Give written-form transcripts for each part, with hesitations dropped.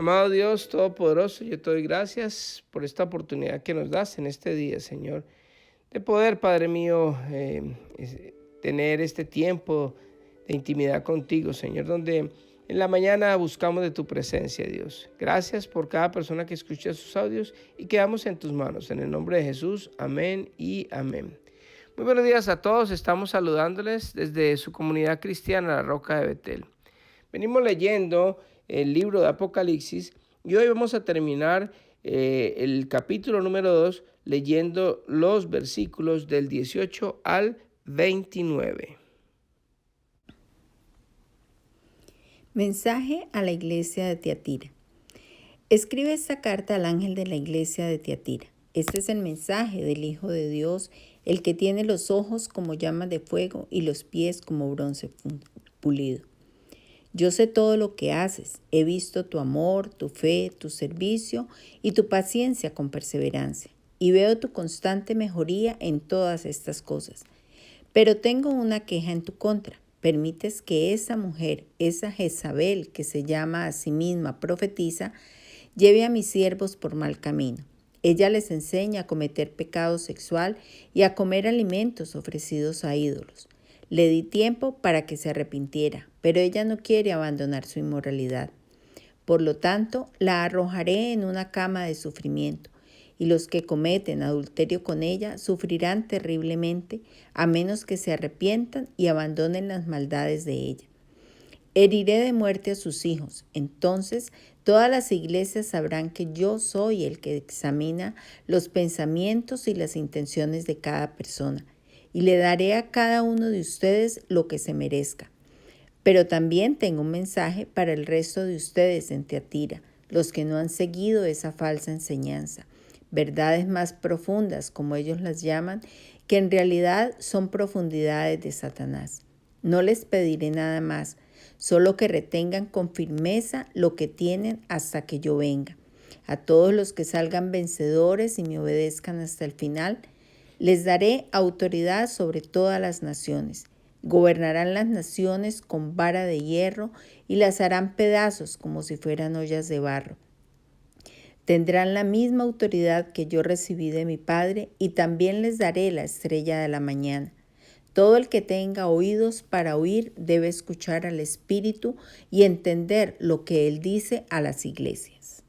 Amado Dios Todopoderoso, yo te doy gracias por esta oportunidad que nos das en este día, Señor, de poder, Padre mío, tener este tiempo de intimidad contigo, Señor, donde en la mañana buscamos de tu presencia, Dios. Gracias por cada persona que escucha sus audios y quedamos en tus manos. En el nombre de Jesús, amén y amén. Muy buenos días a todos, estamos saludándoles desde su comunidad cristiana, La Roca de Betel. Venimos leyendo el libro de Apocalipsis y hoy vamos a terminar el capítulo número 2 leyendo los versículos del 18 al 29. Mensaje a la iglesia de Tiatira. Escribe esta carta al ángel de la iglesia de Tiatira. Este es el mensaje del Hijo de Dios, el que tiene los ojos como llamas de fuego y los pies como bronce pulido. Yo sé todo lo que haces. He visto tu amor, tu fe, tu servicio y tu paciencia con perseverancia. Y veo tu constante mejoría en todas estas cosas. Pero tengo una queja en tu contra. Permites que esa mujer, esa Jezabel que se llama a sí misma profetisa, lleve a mis siervos por mal camino. Ella les enseña a cometer pecado sexual y a comer alimentos ofrecidos a ídolos. Le di tiempo para que se arrepintiera, pero ella no quiere abandonar su inmoralidad. Por lo tanto, la arrojaré en una cama de sufrimiento, y los que cometen adulterio con ella sufrirán terriblemente, a menos que se arrepientan y abandonen las maldades de ella. Heriré de muerte a sus hijos. Entonces todas las iglesias sabrán que yo soy el que examina los pensamientos y las intenciones de cada persona, y le daré a cada uno de ustedes lo que se merezca. Pero también tengo un mensaje para el resto de ustedes en Tiatira, los que no han seguido esa falsa enseñanza, verdades más profundas, como ellos las llaman, que en realidad son profundidades de Satanás. No les pediré nada más, solo que retengan con firmeza lo que tienen hasta que yo venga. A todos los que salgan vencedores y me obedezcan hasta el final, les daré autoridad sobre todas las naciones. Gobernarán las naciones con vara de hierro y las harán pedazos como si fueran ollas de barro. Tendrán la misma autoridad que yo recibí de mi Padre, y también les daré la estrella de la mañana. Todo el que tenga oídos para oír debe escuchar al Espíritu y entender lo que Él dice a las iglesias.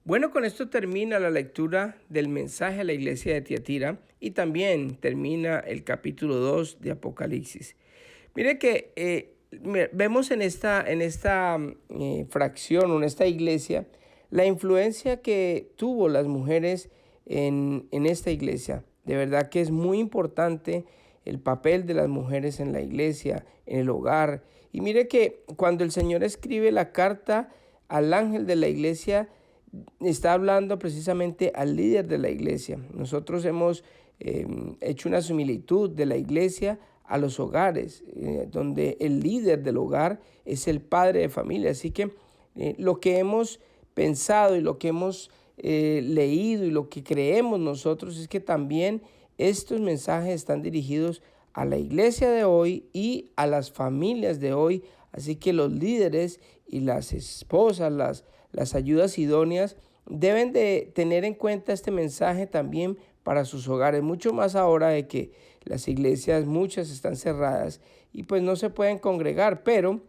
Bueno, con esto termina la lectura del mensaje a la iglesia de Tiatira y también termina el capítulo 2 de Apocalipsis. Mire que vemos en esta fracción o en esta iglesia la influencia que tuvo las mujeres en esta iglesia. De verdad que es muy importante el papel de las mujeres en la iglesia, en el hogar. Y mire que cuando el Señor escribe la carta al ángel de la iglesia, está hablando precisamente al líder de la iglesia. Nosotros hemos hecho una similitud de la iglesia a los hogares, donde el líder del hogar es el padre de familia. Así que lo que hemos pensado y lo que hemos leído y lo que creemos nosotros es que también estos mensajes están dirigidos a la iglesia de hoy y a las familias de hoy. Así que los líderes y las esposas, las ayudas idóneas, deben de tener en cuenta este mensaje también para sus hogares, mucho más ahora de que las iglesias muchas están cerradas y pues no se pueden congregar, pero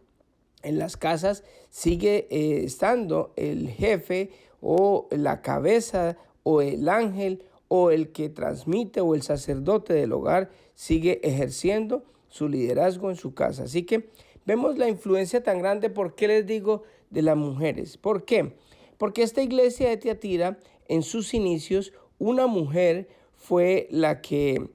en las casas sigue estando el jefe o la cabeza o el ángel o el que transmite o el sacerdote del hogar sigue ejerciendo su liderazgo en su casa. Así que vemos la influencia tan grande. ¿Por qué les digo de las mujeres? ¿Por qué? Porque esta iglesia de Tiatira, en sus inicios, una mujer fue la que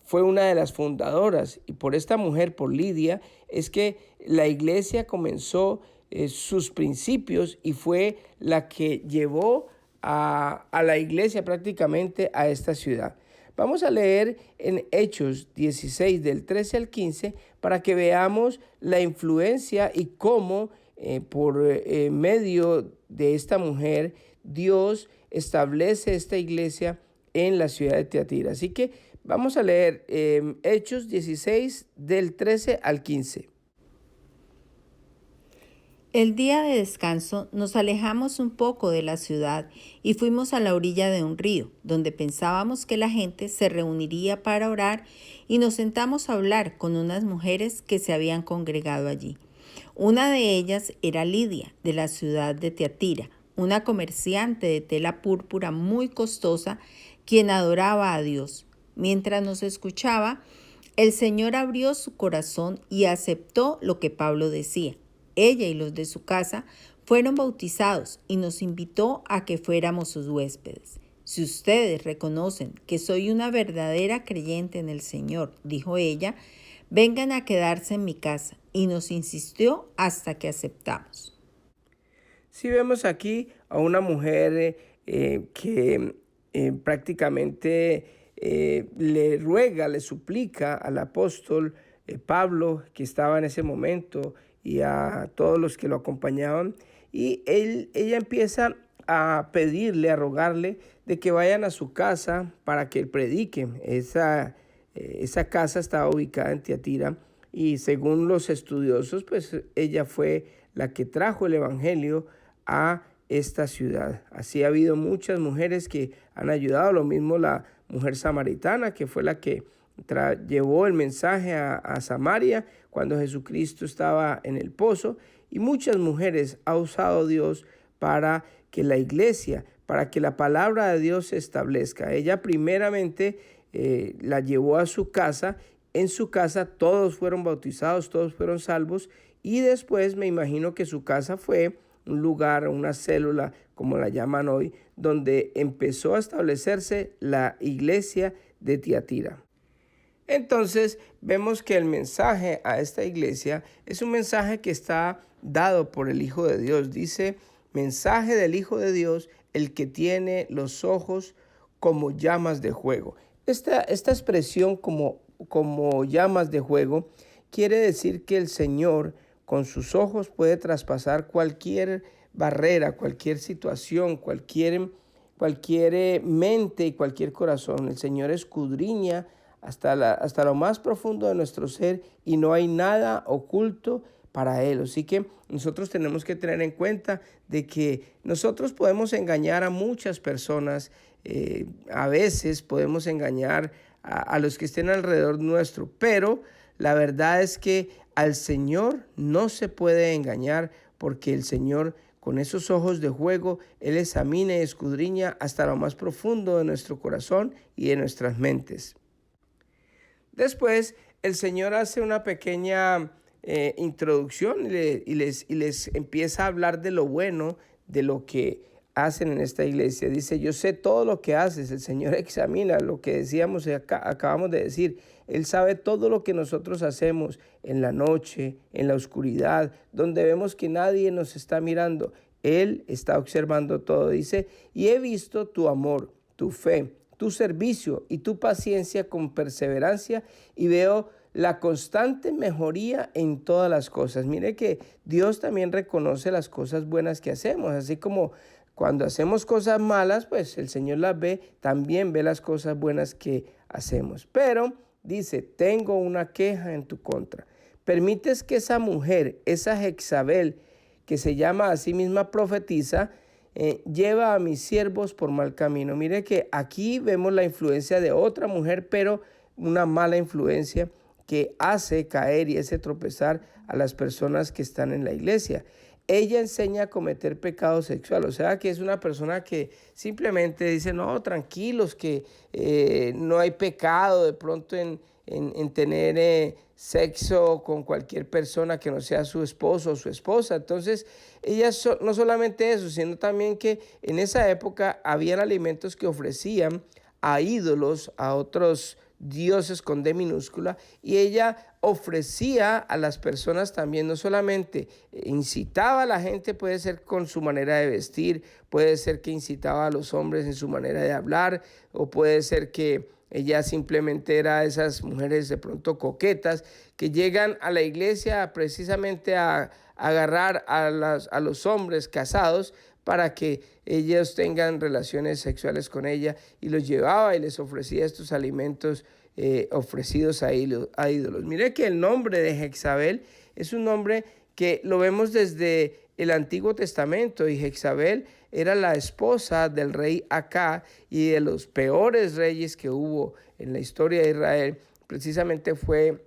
fue una de las fundadoras, y por esta mujer, por Lidia, es que la iglesia comenzó sus principios y fue la que llevó a la iglesia prácticamente a esta ciudad. Vamos a leer en Hechos 16 del 13 al 15 para que veamos la influencia y cómo por medio de esta mujer Dios establece esta iglesia en la ciudad de Tiatira. Así que vamos a leer Hechos 16 del 13 al 15. El día de descanso nos alejamos un poco de la ciudad y fuimos a la orilla de un río, donde pensábamos que la gente se reuniría para orar y nos sentamos a hablar con unas mujeres que se habían congregado allí. Una de ellas era Lidia, de la ciudad de Tiatira, una comerciante de tela púrpura muy costosa, quien adoraba a Dios. Mientras nos escuchaba, el Señor abrió su corazón y aceptó lo que Pablo decía. Ella y los de su casa fueron bautizados y nos invitó a que fuéramos sus huéspedes. Si ustedes reconocen que soy una verdadera creyente en el Señor, dijo ella, vengan a quedarse en mi casa. Y nos insistió hasta que aceptamos. Si vemos aquí a una mujer que prácticamente le ruega, le suplica al apóstol Pablo, que estaba en ese momento, y a todos los que lo acompañaban, y ella empieza a pedirle, a rogarle de que vayan a su casa para que él predique. Esa casa estaba ubicada en Tiatira y según los estudiosos, pues ella fue la que trajo el evangelio a esta ciudad. Así ha habido muchas mujeres que han ayudado, lo mismo la mujer samaritana, que fue la que llevó el mensaje a Samaria cuando Jesucristo estaba en el pozo, y muchas mujeres ha usado Dios para que la iglesia, para que la palabra de Dios se establezca. Ella primeramente la llevó a su casa. En su casa todos fueron bautizados, todos fueron salvos, y después me imagino que su casa fue un lugar, una célula, como la llaman hoy, donde empezó a establecerse la iglesia de Tiatira. Entonces vemos que el mensaje a esta iglesia es un mensaje que está dado por el Hijo de Dios. Dice, mensaje del Hijo de Dios, el que tiene los ojos como llamas de fuego. Esta expresión como llamas de fuego quiere decir que el Señor con sus ojos puede traspasar cualquier barrera, cualquier situación, cualquier mente y cualquier corazón. El Señor escudriña hasta lo más profundo de nuestro ser y no hay nada oculto para Él. Así que nosotros tenemos que tener en cuenta de que nosotros podemos engañar a muchas personas, a veces podemos engañar a los que estén alrededor nuestro, pero la verdad es que al Señor no se puede engañar, porque el Señor con esos ojos de fuego, Él examina y escudriña hasta lo más profundo de nuestro corazón y de nuestras mentes. Después, el Señor hace una pequeña introducción y les empieza a hablar de lo bueno, de lo que hacen en esta iglesia. Dice, yo sé todo lo que haces. El Señor examina lo que decíamos acabamos de decir. Él sabe todo lo que nosotros hacemos en la noche, en la oscuridad, donde vemos que nadie nos está mirando. Él está observando todo. Dice, y he visto tu amor, tu fe, tu servicio y tu paciencia con perseverancia, y veo la constante mejoría en todas las cosas. Mire que Dios también reconoce las cosas buenas que hacemos, así como cuando hacemos cosas malas, pues el Señor las ve, también ve las cosas buenas que hacemos. Pero dice, tengo una queja en tu contra. Permites que esa mujer, esa Jezabel, que se llama a sí misma profetisa, lleva a mis siervos por mal camino. Mire que aquí vemos la influencia de otra mujer, pero una mala influencia que hace caer y hace tropezar a las personas que están en la iglesia. Ella enseña a cometer pecado sexual, o sea que es una persona que simplemente dice, no, tranquilos, que no hay pecado de pronto en tener sexo con cualquier persona que no sea su esposo o su esposa. Entonces, ella no solamente eso, sino también que en esa época habían alimentos que ofrecían a ídolos, a otros dioses con D minúscula, y ella ofrecía a las personas también, no solamente incitaba a la gente, puede ser con su manera de vestir, puede ser que incitaba a los hombres en su manera de hablar, o puede ser que ella simplemente era esas mujeres de pronto coquetas que llegan a la iglesia precisamente a agarrar a los hombres casados para que ellos tengan relaciones sexuales con ella, y los llevaba y les ofrecía estos alimentos ofrecidos a ídolos. Mire que el nombre de Jezabel es un nombre que lo vemos desde el Antiguo Testamento, y Jezabel era la esposa del rey Acab, y de los peores reyes que hubo en la historia de Israel, precisamente fue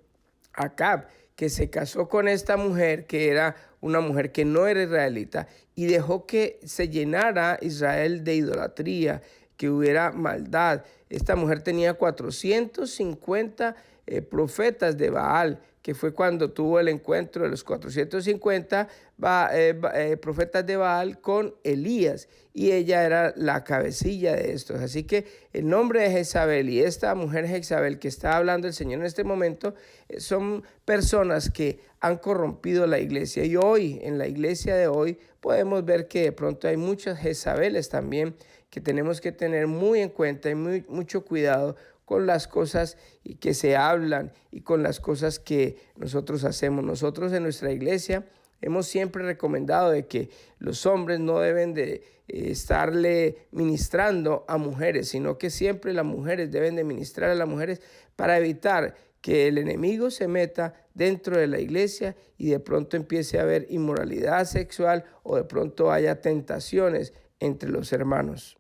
Acab, que se casó con esta mujer, que era una mujer que no era israelita, y dejó que se llenara Israel de idolatría, que hubiera maldad. Esta mujer tenía 450 profetas de Baal, que fue cuando tuvo el encuentro de los 450 profetas de Baal con Elías, y ella era la cabecilla de estos. Así que el nombre de Jezabel y esta mujer Jezabel que está hablando el Señor en este momento son personas que han corrompido la iglesia, y hoy en la iglesia de hoy podemos ver que de pronto hay muchas Jezabeles también que tenemos que tener muy en cuenta y mucho cuidado con las cosas que se hablan y con las cosas que nosotros hacemos. Nosotros en nuestra iglesia hemos siempre recomendado de que los hombres no deben de estarle ministrando a mujeres, sino que siempre las mujeres deben de ministrar a las mujeres para evitar que el enemigo se meta dentro de la iglesia y de pronto empiece a haber inmoralidad sexual o de pronto haya tentaciones entre los hermanos.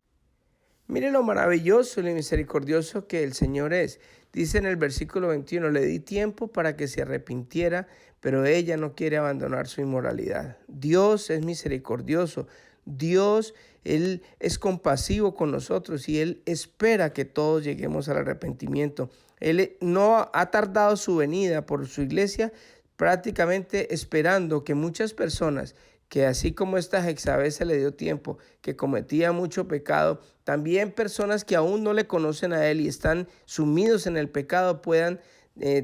Mire lo maravilloso y lo misericordioso que el Señor es. Dice en el versículo 21, le di tiempo para que se arrepintiera, pero ella no quiere abandonar su inmoralidad. Dios es misericordioso. Dios, Él es compasivo con nosotros y Él espera que todos lleguemos al arrepentimiento. Él no ha tardado su venida por su iglesia, prácticamente esperando que muchas personas, que así como esta Jezabel se le dio tiempo, que cometía mucho pecado, también personas que aún no le conocen a Él y están sumidos en el pecado puedan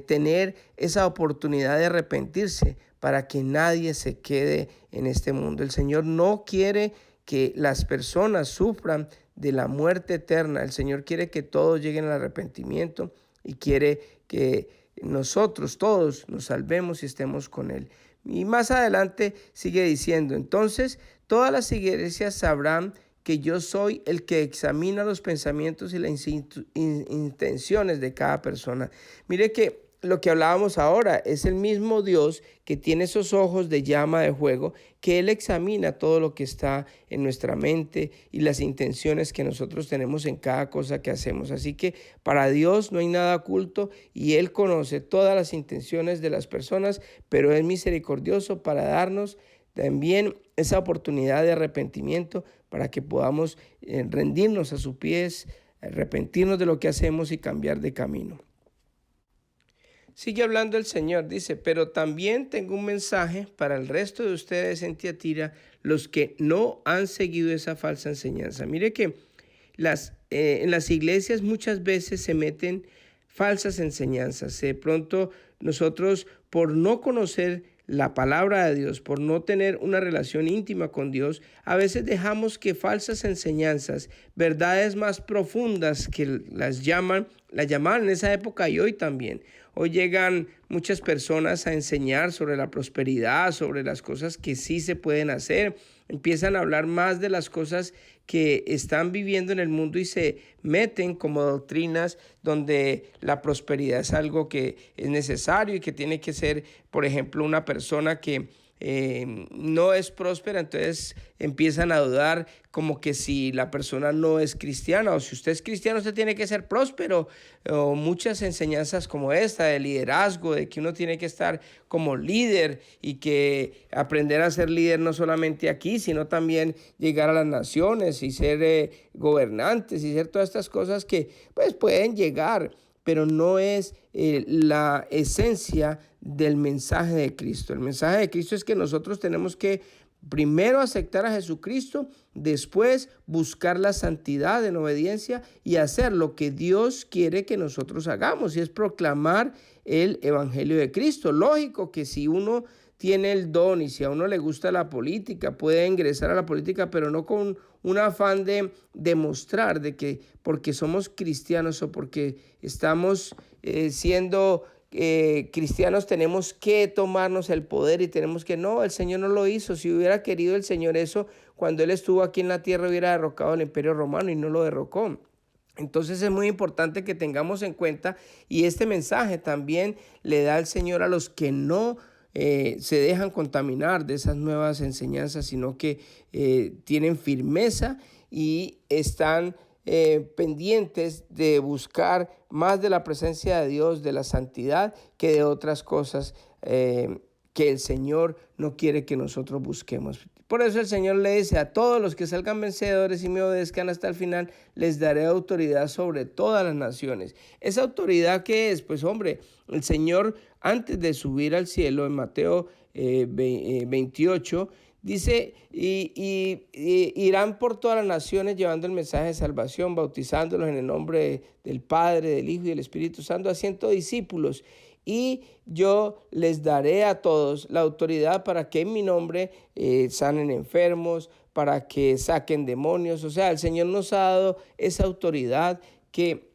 tener esa oportunidad de arrepentirse para que nadie se quede en este mundo. El Señor no quiere que las personas sufran de la muerte eterna. El Señor quiere que todos lleguen al arrepentimiento y quiere que nosotros todos nos salvemos y estemos con Él. Y más adelante sigue diciendo, entonces todas las iglesias sabrán que yo soy el que examina los pensamientos y las intenciones de cada persona. Mire que lo que hablábamos ahora es el mismo Dios que tiene esos ojos de llama de fuego, que Él examina todo lo que está en nuestra mente y las intenciones que nosotros tenemos en cada cosa que hacemos. Así que para Dios no hay nada oculto y Él conoce todas las intenciones de las personas, pero es misericordioso para darnos también esa oportunidad de arrepentimiento para que podamos rendirnos a sus pies, arrepentirnos de lo que hacemos y cambiar de camino. Sigue hablando el Señor, dice, pero también tengo un mensaje para el resto de ustedes en Tiatira, los que no han seguido esa falsa enseñanza. Mire que en las iglesias muchas veces se meten falsas enseñanzas. De pronto nosotros, por no conocer la palabra de Dios, por no tener una relación íntima con Dios, a veces dejamos que falsas enseñanzas, verdades más profundas que las llamaban en esa época y hoy también. Hoy llegan muchas personas a enseñar sobre la prosperidad, sobre las cosas que sí se pueden hacer. Empiezan a hablar más de las cosas que están viviendo en el mundo y se meten como doctrinas donde la prosperidad es algo que es necesario y que tiene que ser, por ejemplo, una persona que no es próspera, entonces empiezan a dudar como que si la persona no es cristiana o si usted es cristiano usted tiene que ser próspero, o muchas enseñanzas como esta de liderazgo, de que uno tiene que estar como líder y que aprender a ser líder no solamente aquí sino también llegar a las naciones y ser gobernantes y ser todas estas cosas que pues pueden llegar, pero no es la esencia del mensaje de Cristo. El mensaje de Cristo es que nosotros tenemos que primero aceptar a Jesucristo, después buscar la santidad en obediencia y hacer lo que Dios quiere que nosotros hagamos, y es proclamar el evangelio de Cristo. Lógico que si uno tiene el don y si a uno le gusta la política, puede ingresar a la política, pero no con un afán de demostrar de que porque somos cristianos o porque estamos siendo cristianos tenemos que tomarnos el poder y tenemos que, no, el Señor no lo hizo. Si hubiera querido el Señor eso, cuando Él estuvo aquí en la tierra hubiera derrocado el Imperio Romano y no lo derrocó. Entonces es muy importante que tengamos en cuenta, y este mensaje también le da el Señor a los que no se dejan contaminar de esas nuevas enseñanzas, sino que tienen firmeza y están pendientes de buscar más de la presencia de Dios, de la santidad, que de otras cosas que el Señor no quiere que nosotros busquemos. Por eso el Señor le dice: a todos los que salgan vencedores y me obedezcan hasta el final, les daré autoridad sobre todas las naciones. ¿Esa autoridad qué es? Pues hombre, el Señor, antes de subir al cielo, en Mateo 28, dice, y irán por todas las naciones llevando el mensaje de salvación, bautizándolos en el nombre del Padre, del Hijo y del Espíritu Santo, haciendo discípulos. Y yo les daré a todos la autoridad para que en mi nombre sanen enfermos, para que saquen demonios. O sea, el Señor nos ha dado esa autoridad que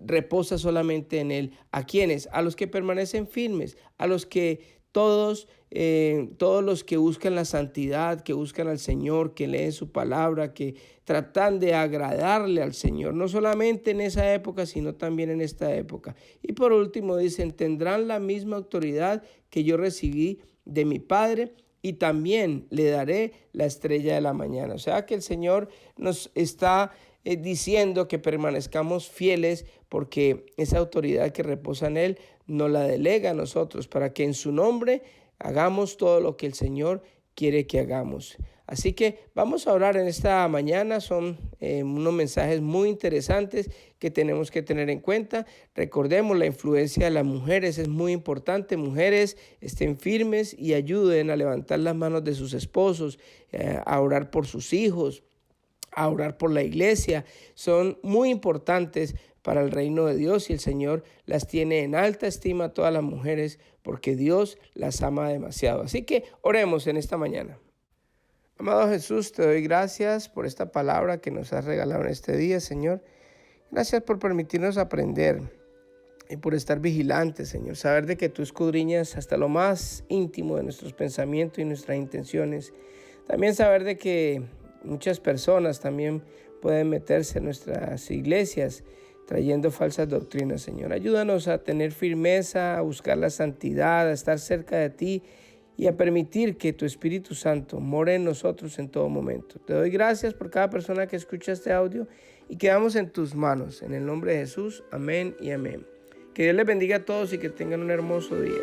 reposa solamente en Él. ¿A quiénes? A los que permanecen firmes, a los que todos los que buscan la santidad, que buscan al Señor, que leen su palabra, que tratan de agradarle al Señor, no solamente en esa época, sino también en esta época. Y por último dicen: tendrán la misma autoridad que yo recibí de mi Padre, y también le daré la estrella de la mañana. O sea que el Señor nos está diciendo que permanezcamos fieles, porque esa autoridad que reposa en Él nos la delega a nosotros, para que en su nombre hagamos todo lo que el Señor quiere que hagamos. Así que vamos a orar en esta mañana. Son unos mensajes muy interesantes que tenemos que tener en cuenta. Recordemos, la influencia de las mujeres es muy importante. Mujeres, estén firmes y ayuden a levantar las manos de sus esposos, a orar por sus hijos, a orar por la iglesia. Son muy importantes para el reino de Dios, y el Señor las tiene en alta estima a todas las mujeres, porque Dios las ama demasiado. Así que oremos en esta mañana. Amado Jesús, te doy gracias por esta palabra que nos has regalado en este día, Señor. Gracias por permitirnos aprender y por estar vigilantes, Señor. Saber de que tú escudriñas hasta lo más íntimo de nuestros pensamientos y nuestras intenciones. También saber de que muchas personas también pueden meterse en nuestras iglesias trayendo falsas doctrinas, Señor. Ayúdanos a tener firmeza, a buscar la santidad, a estar cerca de ti y a permitir que tu Espíritu Santo more en nosotros en todo momento. Te doy gracias por cada persona que escucha este audio y quedamos en tus manos. En el nombre de Jesús, amén y amén. Que Dios les bendiga a todos y que tengan un hermoso día.